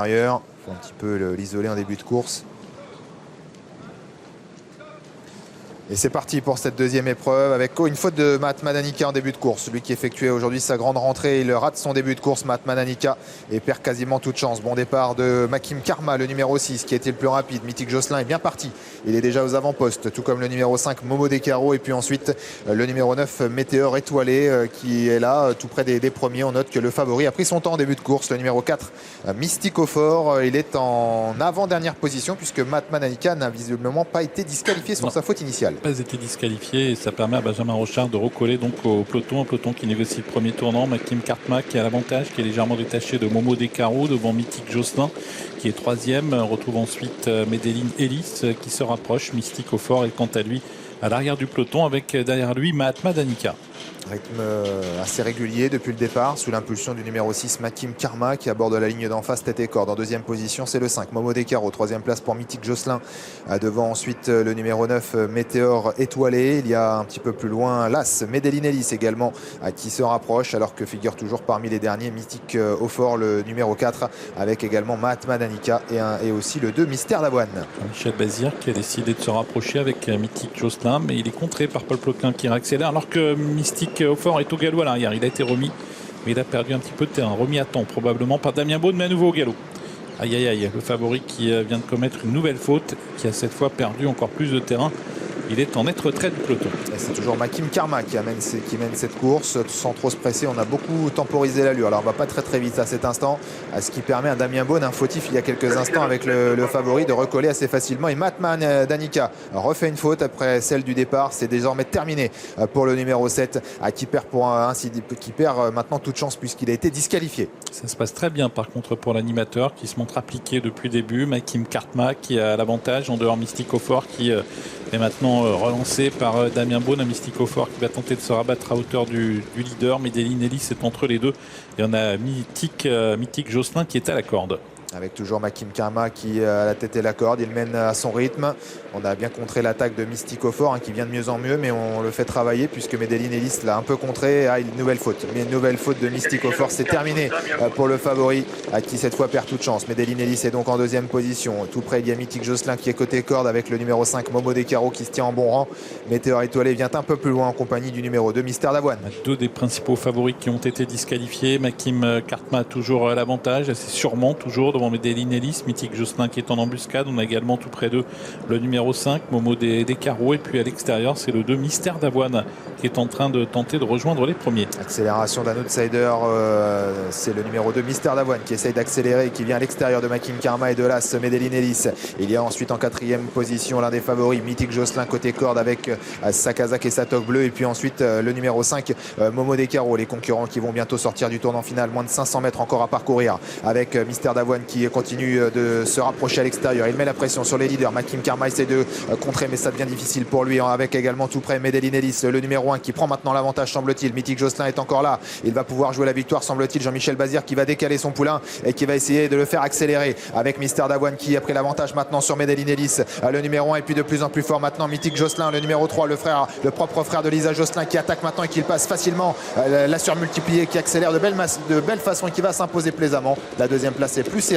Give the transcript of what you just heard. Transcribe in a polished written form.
Il faut un petit peu l'isoler en début de course. Et c'est parti pour cette deuxième épreuve avec une faute de Matt Madanika en début de course. Celui qui effectuait aujourd'hui sa grande rentrée, il rate son début de course, Matt Madanika, et perd quasiment toute chance. Bon départ de Makim Karma, le numéro 6, qui a été le plus rapide. Mythique Jocelyn est bien parti. Il est déjà aux avant-postes, tout comme le numéro 5, Momo Descarreaux. Et puis ensuite, le numéro 9, Météor Étoilé, qui est là, tout près des premiers. On note que le favori a pris son temps en début de course. Le numéro 4, Mystico Fort, il est en avant-dernière position, puisque Matt Madanika n'a visiblement pas été disqualifié sur sa faute initiale. Pas été disqualifié et ça permet à Benjamin Rochard de recoller donc au peloton qui négocie le premier tournant. Makim Karma qui a l'avantage, qui est légèrement détaché de Momo Descarreaux devant Mythique Jocelyn qui est troisième. On retrouve ensuite Medellin Ellis qui se rapproche. Mystico Fort est quant à lui à l'arrière du peloton avec derrière lui Matt Madanika. Rythme assez régulier depuis le départ, sous l'impulsion du numéro 6, Makim Karma, qui aborde la ligne d'en face tête et corde. En deuxième position, c'est le 5, Momo Descarreaux. Troisième place pour Mythique Jocelyn. Devant ensuite le numéro 9, Météor Étoilé. Il y a un petit peu plus loin l'As, Medellin Ellis également, qui se rapproche, alors que figure toujours parmi les derniers Mythique Aufort, le numéro 4, avec également Matt Madanika et aussi le 2, Mystère d'Avoine. Michel Bazir qui a décidé de se rapprocher avec Mythique Jocelyn, mais il est contré par Paul Ploquin qui réaccélère, alors que Mystique Aufort est au galop à l'arrière. Il a été remis, mais il a perdu un petit peu de terrain. Remis à temps probablement par Damien Beaune, mais à nouveau au galop. Aïe aïe aïe, le favori qui vient de commettre une nouvelle faute, qui a cette fois perdu encore plus de terrain. Il est en nette retrait du peloton. C'est toujours Makim Karma qui mène cette course sans trop se presser. On a beaucoup temporisé l'allure. Alors on va pas très vite à cet instant, ce qui permet à Damien Beaune, un fautif il y a quelques instants avec le favori, de recoller assez facilement. Et Matt Madanika refait une faute après celle du départ. C'est désormais terminé pour le numéro 7 qui perd maintenant toute chance puisqu'il a été disqualifié. Ça se passe très bien par contre pour l'animateur qui se montre appliqué depuis le début. Makim Karma qui a l'avantage, en dehors Mystico Fort qui est maintenant relancé par Damien Beaune. Mystico Fort qui va tenter de se rabattre à hauteur du leader. Medellin Ellis est entre les deux. Et on a Mythique Jocelyn qui est à la corde. Avec toujours Makim Karma qui a la tête et la corde. Il mène à son rythme. On a bien contré l'attaque de Mystico Fort qui vient de mieux en mieux, mais on le fait travailler puisque Medellin Ellis l'a un peu contré. Une nouvelle faute. Mais une nouvelle faute de Mystico Fort. C'est terminé pour le favori qui cette fois perd toute chance. Medellin Ellis est donc en deuxième position. Tout près, il y a Mythique Jocelyn qui est côté corde avec le numéro 5, Momo Descarreaux, qui se tient en bon rang. Météor Étoilé vient un peu plus loin en compagnie du numéro 2, Mystère d'Avoine. Deux des principaux favoris qui ont été disqualifiés. Makim Karma a toujours l'avantage, assez sûrement toujours devant Medellin Ellis. Mythique Jocelyn qui est en embuscade. On a également tout près d'eux le numéro 5, Momo Descarreaux. Et puis à l'extérieur, c'est le 2, Mystère d'Avoine, qui est en train de tenter de rejoindre les premiers. Accélération d'un outsider, c'est le numéro 2, Mystère d'Avoine, qui essaye d'accélérer et qui vient à l'extérieur de Makim Karma et de l'As, Medellin Ellis. Il y a ensuite en quatrième position l'un des favoris, Mythique Jocelyn côté corde avec sa casaque et sa toque bleue. Et puis ensuite le numéro 5, Momo Descarreaux. Les concurrents qui vont bientôt sortir du tournant final. Moins de 500 mètres encore à parcourir avec Mystère d'Avoine qui continue de se rapprocher à l'extérieur. Il met la pression sur les leaders. Makim Karma essaie de contrer, mais ça devient difficile pour lui, avec également tout près Medellin Ellis, le numéro 1 qui prend maintenant l'avantage, semble-t-il. Mythique Jocelyn est encore là. Il va pouvoir jouer la victoire, semble-t-il. Jean-Michel Bazir qui va décaler son poulain et qui va essayer de le faire accélérer avec Mystère d'Avoine qui a pris l'avantage maintenant sur Medellin Ellis, le numéro 1. Et puis de plus en plus fort maintenant Mythique Jocelyn, le numéro 3, le propre frère de Lisa Jocelyn, qui attaque maintenant et qui passe facilement la surmultipliée, qui accélère de belle façon et qui va s'imposer plaisamment. La deuxième place est plus serrée.